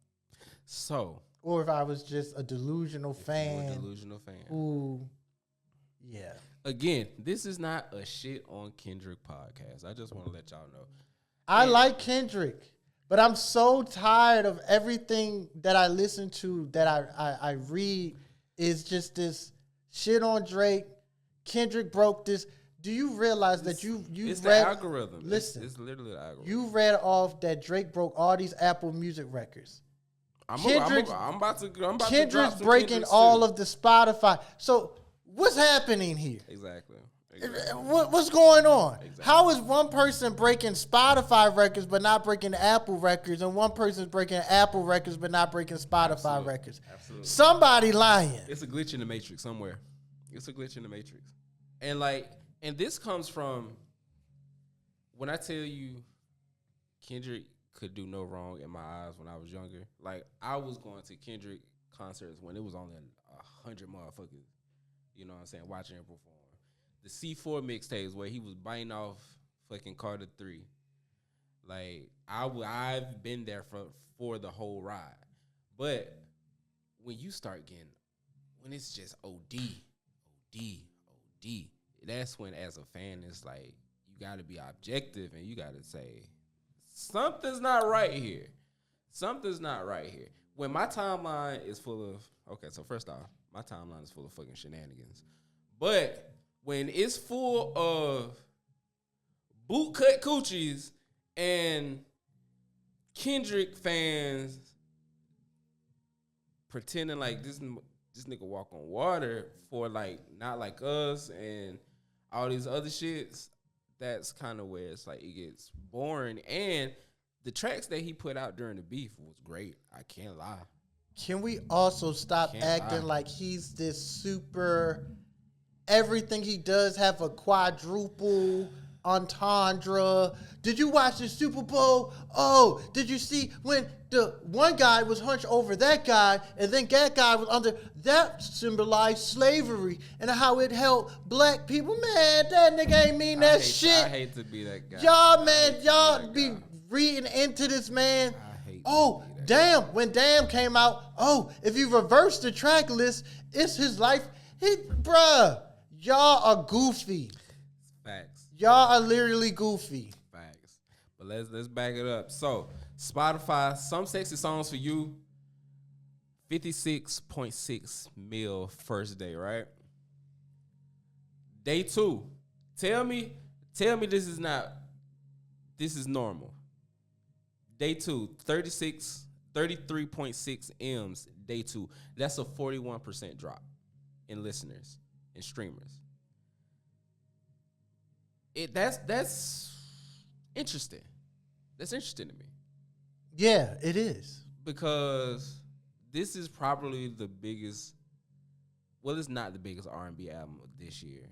So, or if I was just a delusional fan. Who, yeah. Again, this is not a shit on Kendrick podcast. I just want to let y'all know. I like Kendrick, but I'm so tired of everything that I listen to, that I read, is just this shit on Drake. Kendrick broke this. Do you realize that you it's read the algorithm? Listen, it's literally the algorithm. You read off that Drake broke all these Apple Music records. Kendrick's breaking all of the Spotify. So what's happening here? Exactly. What's going on? Exactly. How is one person breaking Spotify records but not breaking Apple records, and one person's breaking Apple records but not breaking Spotify records? Absolutely. Somebody lying. It's a glitch in the matrix somewhere. It's a glitch in the matrix. And this comes from when I tell you Kendrick could do no wrong in my eyes when I was younger. Like, I was going to Kendrick concerts when it was only 100 motherfuckers, you know what I'm saying, watching him perform. The C4 mixtapes where he was biting off fucking Carter 3. Like, I've been there for the whole ride. But when you start when it's just OD, that's when, as a fan, it's like, you got to be objective and you got to say, something's not right here. When my timeline is full of, okay, so first off, my timeline is full of fucking shenanigans. But when it's full of bootcut coochies and Kendrick fans pretending like this nigga walk on water for like Not Like Us and all these other shits, that's kind of where it's like it gets boring. And the tracks that he put out during the beef was great. I can't lie. Can we also stop acting like he's this super, everything he does have a quadruple entendre? Did you watch the Super Bowl? Oh, did you see when the one guy was hunched over that guy and then that guy was under? That symbolized slavery and how it held black people. Man, that nigga ain't mean that shit. I hate to be that guy. Y'all be reading into this, man. Oh, damn. When Damn came out, if you reverse the track list, it's his life. Bruh, y'all are goofy. Facts. Y'all are literally goofy. Facts. But let's back it up. So, Spotify, Some Sexy Songs for You, 56.6 mil first day, right? Day 2. Tell me this is normal. Day 2, 33.6 M's, day 2. That's a 41% drop in listeners and streamers. That's interesting. That's interesting to me. Yeah, it is. Because this is probably the biggest, well, it's not the biggest R&B album of this year.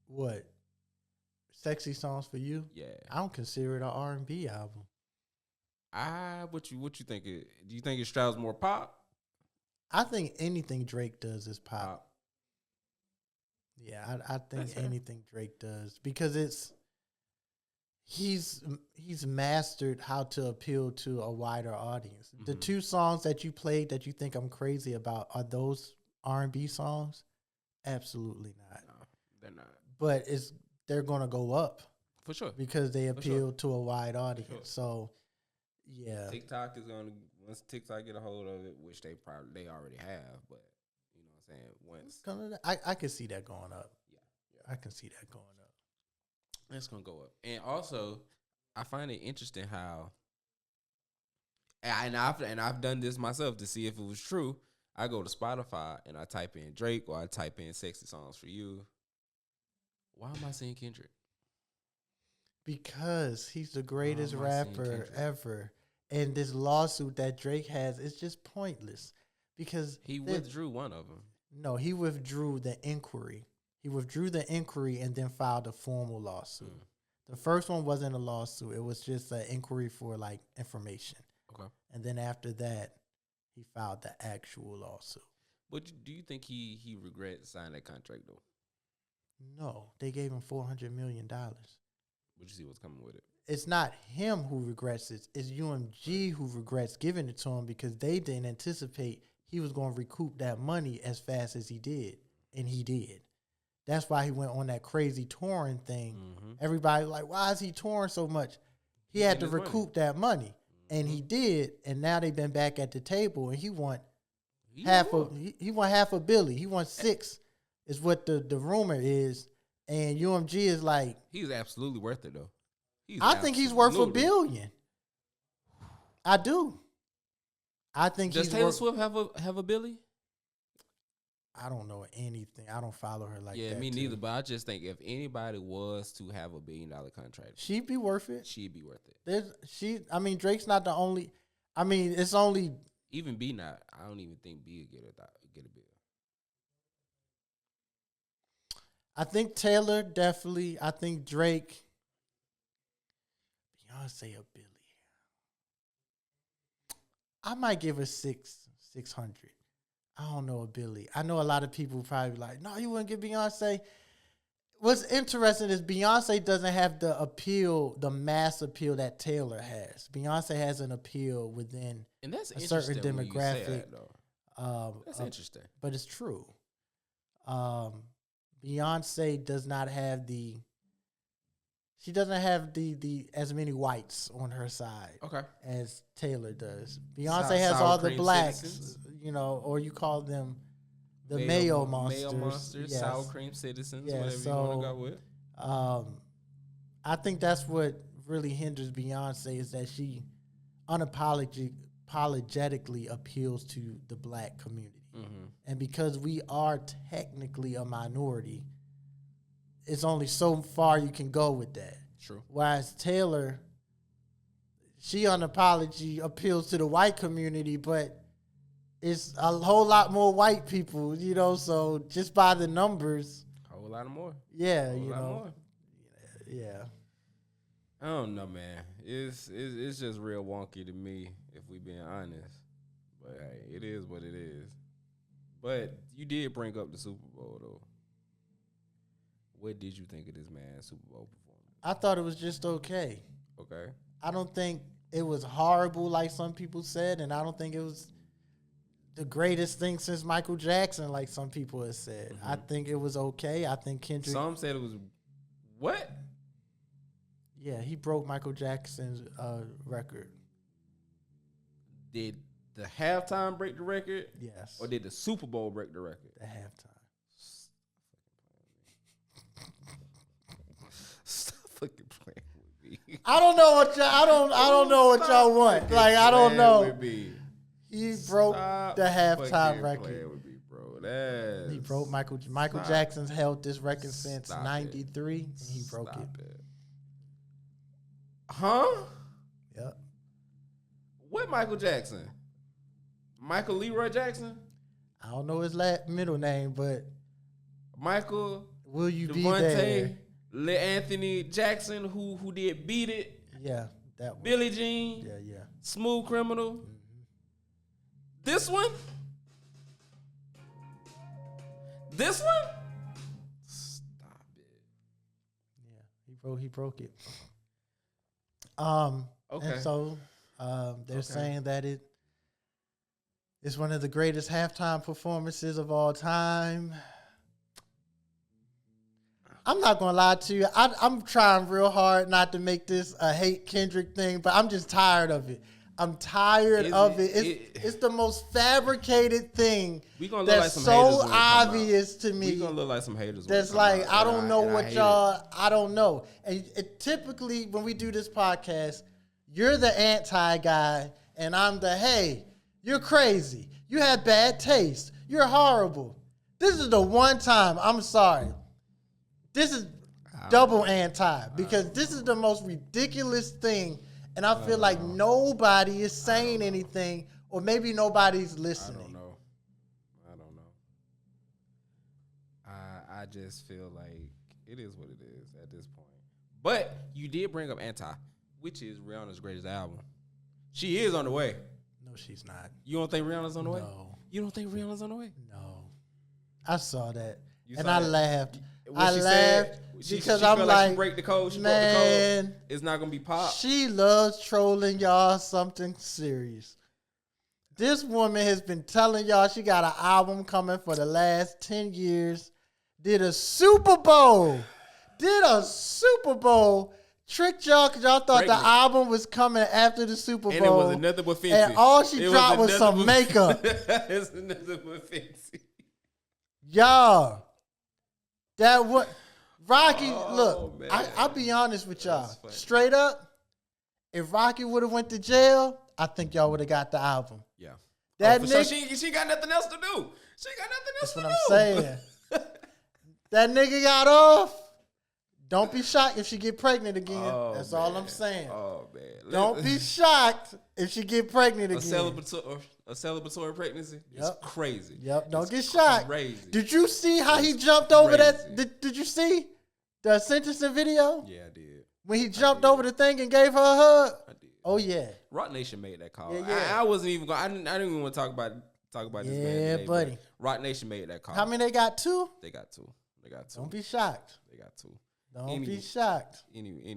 What? Sexy Songs for You? Yeah. I don't consider it an R&B album. What you think? Do you think it straddles more pop? I think anything Drake does is pop. Yeah, I think anything Drake does, because he's mastered how to appeal to a wider audience. Mm-hmm. The 2 songs that you played that you think I'm crazy about, are those R&B songs? Absolutely not. They're not. But they're going to go up. For sure. Because they appeal to a wide audience. Sure. So, yeah. TikTok is going to, once TikTok get a hold of it, which they already have, but you know what I'm saying? Once. I can see that going up. Yeah. I can see that going up. It's going to go up. And also, I find it interesting how, and I've done this myself to see if it was true. I go to Spotify and I type in Drake or I type in "sexy songs for you." Why am I saying Kendrick? Because he's the greatest rapper ever, and this lawsuit that Drake has is just pointless. Because he withdrew one of them. No, he withdrew the inquiry. He withdrew the inquiry and then filed a formal lawsuit. The first one wasn't a lawsuit; it was just an inquiry for like information. Okay. And then after that, he filed the actual lawsuit. But do you think he regrets signing that contract though? No, they gave him $400 million. But you see what's coming with it. It's not him who regrets it. It's UMG who regrets giving it to him because they didn't anticipate he was going to recoup that money as fast as he did. And he did. That's why he went on that crazy touring thing. Mm-hmm. Everybody was like, why is he touring so much? He had to recoup that money. And he did, and now they've been back at the table, and he won half a billy. He won 6, is what the rumor is. And UMG is like, he's absolutely worth it though. I think he's worth $1 billion. I do. I think does Taylor Swift have a billy? I don't know anything. I don't follow her like that. Yeah, me neither. But I just think if anybody was to have $1 billion contract, she'd be worth it. She'd be worth it. Drake's not the only. I mean, it's only even B not. I don't even think B would get a bill. I think Taylor definitely. I think Drake. Beyonce $1 billion. I might give her 600. I don't know $1 billion. I know a lot of people probably like, no, you wouldn't give Beyonce. What's interesting is Beyonce doesn't have the appeal, the mass appeal that Taylor has. Beyonce has an appeal within and that's a certain demographic. That's interesting. But it's true. Beyonce does not have the as many whites on her side as Taylor does. Beyonce has all the blacks, citizens. Or you call them the Mayo monsters. Mayo monsters, yes. Sour cream citizens, whatever you want to go with. I think that's what really hinders Beyonce is that she unapologetically appeals to the black community. Mm-hmm. And because we are technically a minority, it's only so far you can go with that. True. Whereas Taylor, she unapologetically appeals to the white community, but it's a whole lot more white people, so just by the numbers. A whole lot more. Yeah, more. Yeah. I don't know, man. It's just real wonky to me, if we being honest. But hey, it is what it is. But you did bring up the Super Bowl, though. What did you think of this man's Super Bowl performance? I thought it was just okay. Okay. I don't think it was horrible like some people said, and I don't think it was the greatest thing since Michael Jackson like some people have said. Mm-hmm. I think it was okay. I think Kendrick... Some said it was... What? Yeah, he broke Michael Jackson's record. Did the halftime break the record? Yes. Or did the Super Bowl break the record? The halftime. Stop fucking playing with me. I don't know what y'all. I don't know what y'all want. Like I don't know. He broke the halftime record. With me, bro. He broke Michael Jackson's held this record since '93. He broke it. Huh? Yep. What Michael Jackson? Michael Leroy Jackson? I don't know his middle name, but Michael. Will you be there? Anthony Jackson, who did Beat It? Yeah, that one. Billie Jean. Yeah. Smooth Criminal. Mm-hmm. This one? Stop it. Yeah, he broke it. Okay. And so they're saying that it's one of the greatest halftime performances of all time. I'm not gonna lie to you. I'm trying real hard not to make this a hate Kendrick thing, but I'm just tired of it. I'm tired of it. It's the most fabricated thing that's so obvious to me. We gonna look like some haters. That's like, I don't know what y'all. I don't know. And typically when we do this podcast, you're the anti guy, and I'm the hey. You're crazy. You have bad taste. You're horrible. This is the one time. I'm sorry. This is double anti because this is the most ridiculous thing. And I feel like nobody is saying anything, or maybe nobody's listening. I don't know. I just feel like it is what it is at this point. But you did bring up Anti, which is Rihanna's greatest album. She is on the way. No, she's not. You don't think Rihanna's on the way? No. You don't think Rihanna's on the way? No. I saw that. And I laughed. I laughed because I'm like, she break the code. She man, broke the code. It's not gonna be pop. She loves trolling y'all something serious. This woman has been telling y'all she got an album coming for the last 10 years. Did a Super Bowl. Tricked y'all because y'all thought the album was coming after the Super Bowl. And it was nothing but fancy. And all she dropped was some makeup. It's nothing but fancy. Y'all. That what Rocky, look, I'll be honest with y'all. Straight up, if Rocky would have went to jail, I think y'all would have got the album. Yeah. That nigga, she got nothing else to do. She got nothing else to do. That's what I'm saying. That nigga got off. Don't be shocked if she get pregnant again. That's all I'm saying. Oh, man. Don't be shocked if she get pregnant again. A celebratory pregnancy is crazy. Yep, don't get shocked. Crazy. Did you see how he jumped over that? Did you see the sentencing video? Yeah, I did. When he jumped over the thing and gave her a hug? I did. Oh, yeah. Rock Nation made that call. Yeah. I wasn't even going. I didn't even want to talk about this man today, buddy. Rock Nation made that call. How many they got? 2? They got two. Don't be shocked. They got 2. Don't be shocked. Anyway.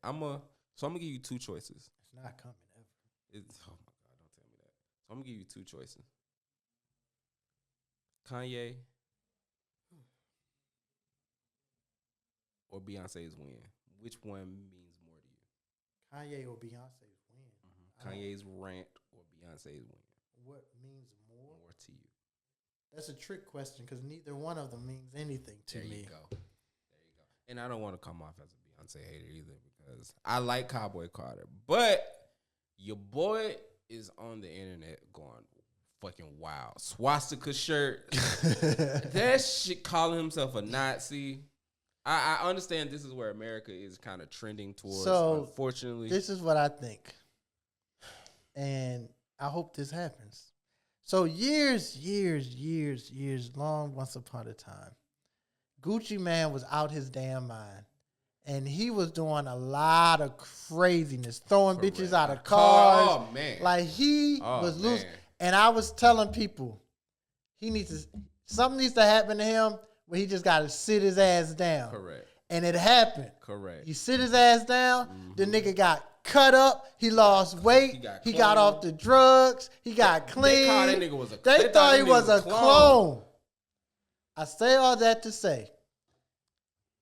I'm gonna give you 2 choices. It's not coming ever. Oh my God, don't tell me that. So I'm gonna give you 2 choices. Kanye or Beyonce's win. Which one means more to you? Kanye or Beyonce's win. Mm-hmm. Kanye's rant or Beyonce's win. What means more? More to you. That's a trick question because neither one of them means anything to me. There you go. And I don't want to come off as a Beyonce hater either because I like Cowboy Carter. But your boy is on the internet going fucking wild. Swastika shirt. That shit, calling himself a Nazi. I understand this is where America is kind of trending towards, unfortunately. This is what I think. And I hope this happens. So years long, once upon a time, Gucci Man was out his damn mind. And he was doing a lot of craziness, throwing bitches out of cars. Oh, man. Like, he was loose. And I was telling people, something needs to happen to him where he just got to sit his ass down. Correct. And it happened. Correct. He sit his ass down. Mm-hmm. The nigga got cut up. He lost weight. He got off the drugs. He got clean. They thought he was a clone. I say all that to say,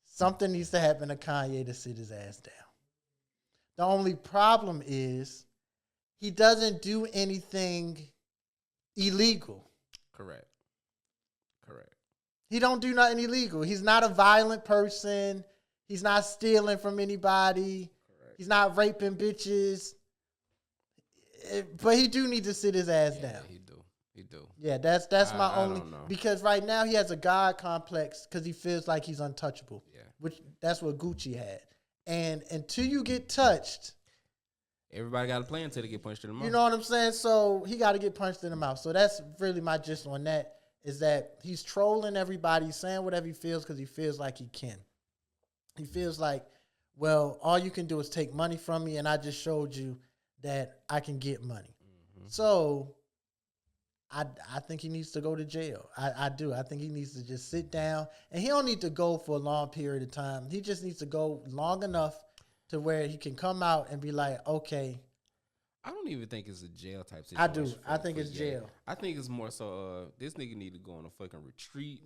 something needs to happen to Kanye to sit his ass down. The only problem is he doesn't do anything illegal. Correct. He don't do nothing illegal. He's not a violent person. He's not stealing from anybody. Correct. He's not raping bitches. But he do need to sit his ass down. He do. Yeah, that's my only, because right now he has a God complex because he feels like he's untouchable. Yeah. Which that's what Gucci had. And until you get touched, everybody got to play until they get punched in the mouth. You know what I'm saying? So he got to get punched in the mouth. So that's really my gist on that, is that he's trolling everybody, saying whatever he feels because he feels like he can. He feels like, well, all you can do is take money from me, and I just showed you that I can get money. Mm-hmm. So I think he needs to go to jail. I do. I think he needs to just sit down, and he don't need to go for a long period of time. He just needs to go long enough to where he can come out and be like, okay, I don't even think it's a jail type I situation. do. I think it's jail. I think it's more so this nigga need to go on a fucking retreat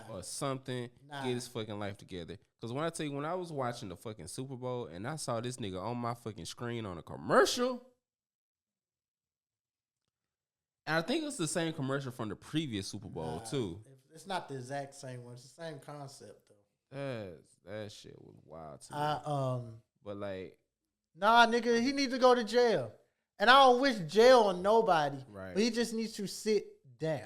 or something. Nah. Get his fucking life together. Because when I tell you, when I was watching the fucking Super Bowl and I saw this nigga on my fucking screen on a commercial, and I think it's the same commercial from the previous Super Bowl too. It's not the exact same one. It's the same concept though. That shit was wild to me. But like, nah, nigga, he needs to go to jail. And I don't wish jail on nobody. Right. But he just needs to sit down.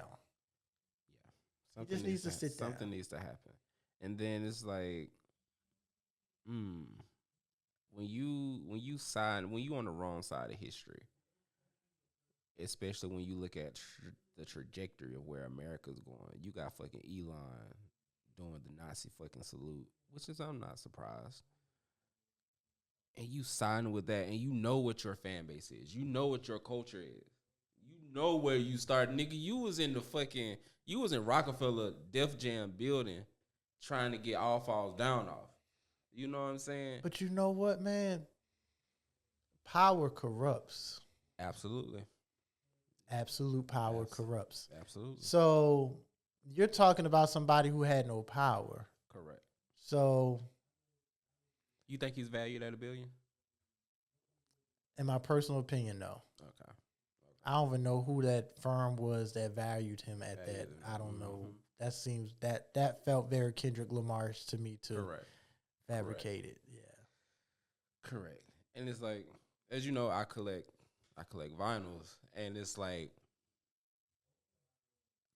Yeah. He just needs to sit down. Something needs to happen. And then it's like, when you on the wrong side of history, especially when you look at the trajectory of where America's going, you got fucking Elon doing the Nazi fucking salute, which is, I'm not surprised. And you sign with that, and you know what your fan base is. You know what your culture is. You know where you start. Nigga, you was in Rockefeller Def Jam building trying to get All Falls Down off. You know what I'm saying? But you know what, man? Power corrupts. Absolutely. Absolute power corrupts. Absolutely. So you're talking about somebody who had no power. Correct. So you think he's valued at $1 billion? In my personal opinion, no. Okay. I don't even know who that firm was that valued him at that. I don't know. That seems that felt very Kendrick Lamar's to me to fabricate it. Yeah. Correct. And it's like, as you know, I collect vinyls, and it's like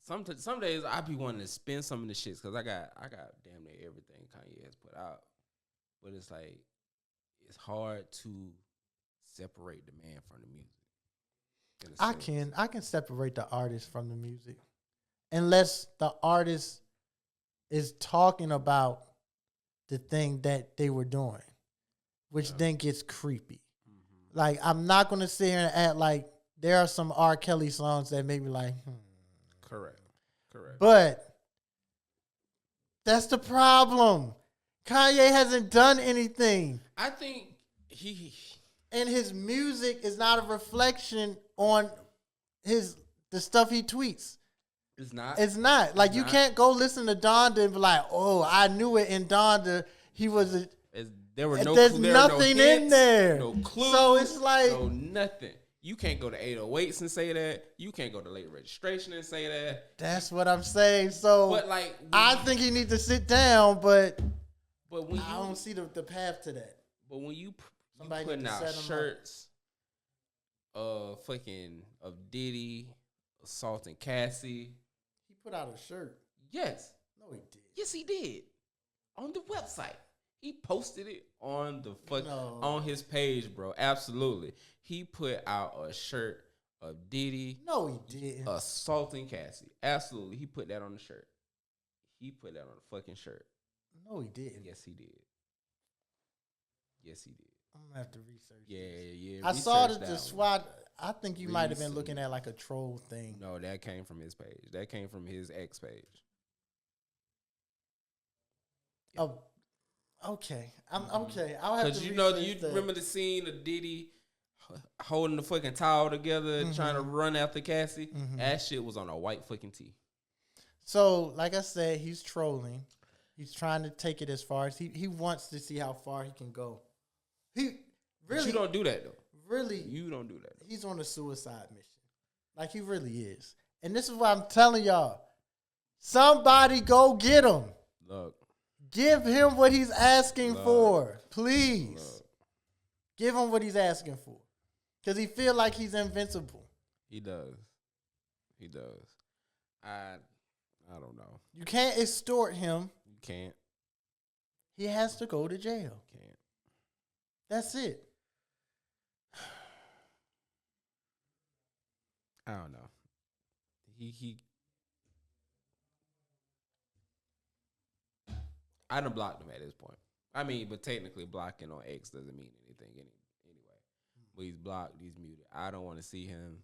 some days I be wanting to spin some of the shits because I got damn near everything Kanye has put out. But it's like, it's hard to separate the man from the music. I can separate the artist from the music. Unless the artist is talking about the thing that they were doing, which then gets creepy. Mm-hmm. Like, I'm not going to sit here and act like there are some R. Kelly songs that make me like, Correct. But that's the problem. Kanye hasn't done anything. I think and his music is not a reflection on the stuff he tweets. It's not. It's not. Like, you can't go listen to Donda and be like, oh, I knew it in Donda. He was there's nothing in there. No clue. So it's like nothing. You can't go to 808s and say that. You can't go to late registration and say that. That's what I'm saying. So but like, I think he needs to sit down, but when I don't see the path to that. But when you putting out shirts of Diddy, assaulting Cassie. He put out a shirt. Yes. No, he did. Yes, he did. On the website. He posted it on on his page, bro. Absolutely. He put out a shirt of Diddy. No, he didn't. Assaulting Cassie. Absolutely. He put that on the shirt. He put that on the fucking shirt. No, he didn't. Yes, he did. Yes, he did. I'm gonna have to research. Yeah. I saw the SWAT. I think you might have been looking at like a troll thing. No, that came from his page. That came from his X page. Oh, okay. I'm okay. I'll have to. Because you remember the scene of Diddy holding the fucking towel together, trying to run after Cassie. That shit was on a white fucking tee. So, like I said, he's trolling. He's trying to take it as far as he wants to see how far he can go. He really. But you don't do that though. Really, you don't do that. He's on a suicide mission. Like, he really is. And this is what I'm telling y'all. Somebody go get him. Look. Give him what he's asking for. Please. Give him what he's asking for. Because he feel like he's invincible. He does. I don't know. You can't extort him. You can't. He has to go to jail. Can't. That's it. I don't know. I done blocked him at this point. I mean, but technically blocking on X doesn't mean anything anyway. But he's blocked, he's muted. I don't want to see him.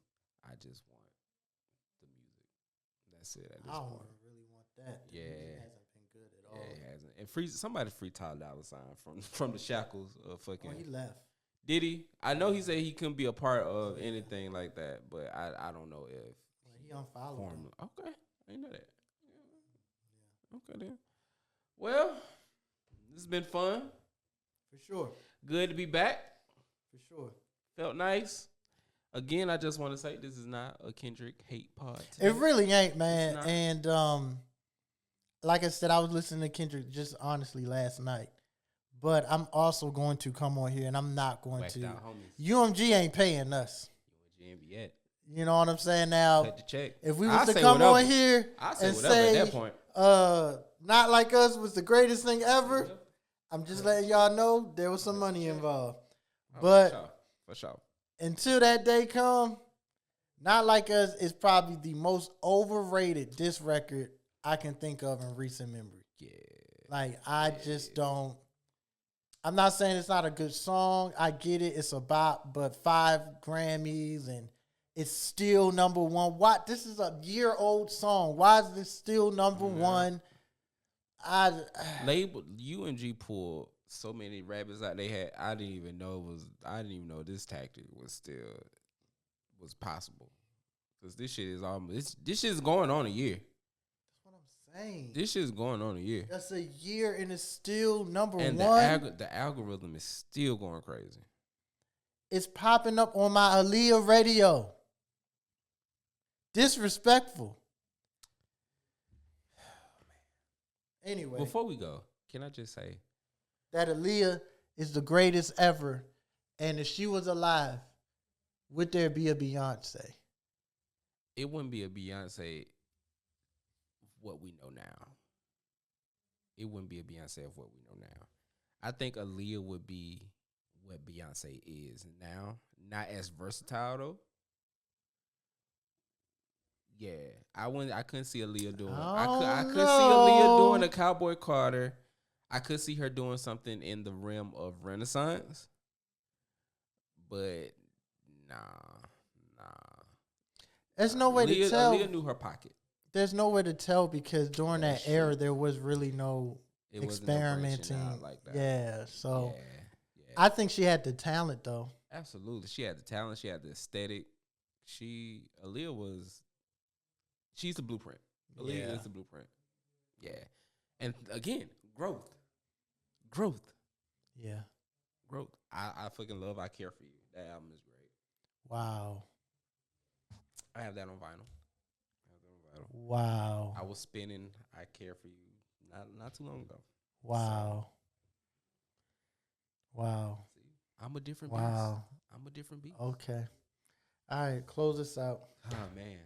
I just want the music. That's it at this point. I don't really want that. The music hasn't been good at all. Yeah, it hasn't. And somebody free Ty Dolla $ign from the shackles of fucking. Oh, he left. Did he? I know he said he couldn't be a part of anything like that, but I don't know if he unfollowed him. Okay, I didn't know that. Okay then. Well, this has been fun. For sure. Good to be back. For sure. Felt nice. Again, I just want to say this is not a Kendrick hate pod today. It really ain't, man. And like I said, I was listening to Kendrick just honestly last night. But I'm also going to come on here, and I'm not going Whacked to. Out, UMG ain't paying us. UMG ain't yet. You know what I'm saying? Now, cut the check. If we was to come on here and say, at that point. Not Like Us was the greatest thing ever, I'm just letting y'all know there was some money involved. But for sure. Until that day come, Not Like Us is probably the most overrated diss record I can think of in recent memory. Yeah. Like, I just don't. I'm not saying it's not a good song. I get it. It's a bop, but 5 Grammys and it's still number one. What? This is a year-old song. Why is this still number one? Label UMG pulled so many rappers out they had. I didn't even know this tactic was possible. Because this shit is going on a year. That's what I'm saying. This shit is going on a year. That's a year and it's still number and one. And the algorithm is still going crazy. It's popping up on my Aaliyah radio. Disrespectful. Anyway. Before we go, can I just say that Aaliyah is the greatest ever, and if she was alive, would there be a Beyonce? It wouldn't be a Beyonce of what we know now. It wouldn't be a Beyonce of what we know now. I think Aaliyah would be what Beyonce is now. Not as versatile though. Yeah, I couldn't see Aaliyah doing. I could see Aaliyah doing a Cowboy Carter. I could see her doing something in the realm of Renaissance. But nah. There's no way to tell. Aaliyah knew her pocket. There's no way to tell because during that era there was really no experimenting. No like that. Yeah, so I think she had the talent though. Absolutely, she had the talent. She had the aesthetic. Aaliyah was. She's the blueprint. Aaliyah is the blueprint. Yeah. And again, growth. Yeah. Growth. I fucking love I Care For You. That album is great. Wow. I have that on vinyl. Wow. I was spinning I Care For You not too long ago. Wow. So, wow. See, I'm a different beast. I'm a different beast. Okay. All right, close this out. Oh, man.